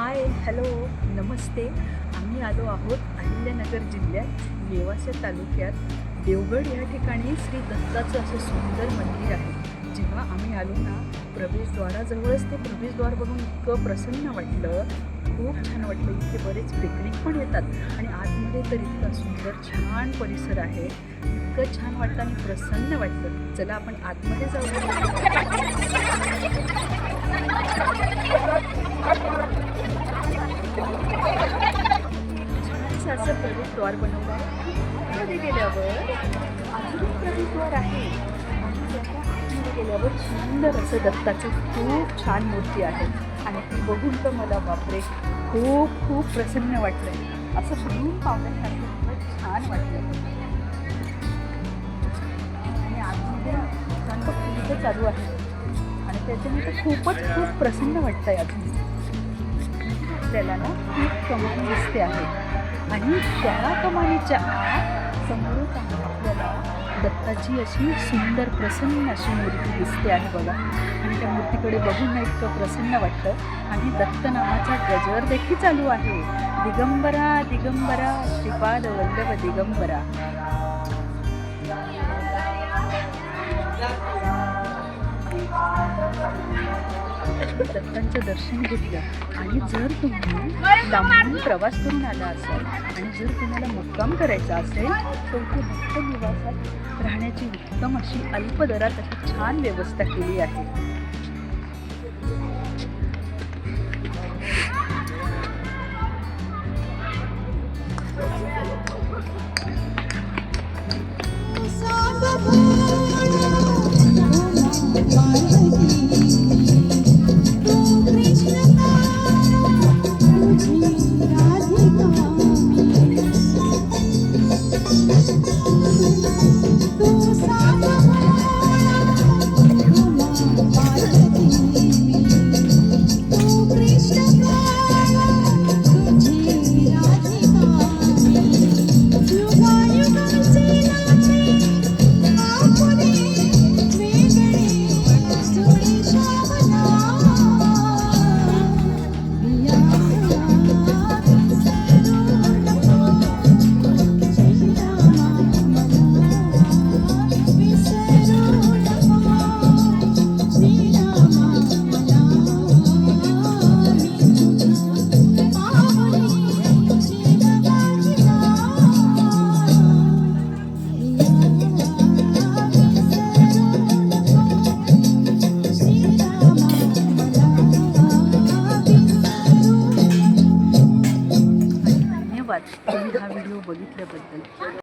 Hi hello नमस्ते. आम्ही आलो आहोत अहिल्यानगर जिल्ह्यात नेवासा तालुक्यात देवगड या ठिकाणी श्री दत्ताचं असं सुंदर मंदिर आहे. जेव्हा आम्ही आलो ना, प्रवेशद्वाराजवळच ते प्रवेशद्वार बघून इतकं प्रसन्न वाटलं, खूप छान वाटलं. इथे बरेच पिकनिक पण येतात आणि आतमध्ये तर इतका सुंदर छान परिसर आहे. इतकं छान वाटतं आणि प्रसन्न वाटतं. चला आपण आतमध्ये जाऊ. असं प्रवेशद्वार बनवलं आहे. आतमध्ये गेल्यावर अजून एक प्रवेशद्वार आहे आणि त्याच्या आतमध्ये गेल्यावर सुंदर असं दत्ताची खूप छान मूर्ती आहे आणि ती बघून तर मला बापरे खूप खूप प्रसन्न वाटलं. असं बघून पावण्यासारखं खूप छान वाटलं आणि आतमध्ये इथं चालू आहे आणि त्याच्यानंतर खूप प्रसन्न वाटतं आहे. अजून आपल्याला ना खूप कमान दिसते आहे आणि त्या कमानीच्या समोरच आपल्याला दत्ताची अशी सुंदर प्रसन्न अशी मूर्ती दिसते आहे बघा. आणि त्या मूर्तीकडे बघून इतकं प्रसन्न वाटतं आणि दत्त नावाचा गजर देखील चालू आहे. दिगंबरा दिगंबरा श्रीपाद वल्लभ दिगंबरा. दत्तांचं दर्शन घेतलं आणि जर तुम्ही लांबून प्रवास करून आला असाल आणि जर तुम्हाला मुक्काम करायचा असेल तर इथे भक्त निवासात राहण्याची उत्तम अशी अल्प दरात अशी छान व्यवस्था केली आहे. धन्यवाद तुम्ही हा व्हिडिओ बघितल्याबद्दल.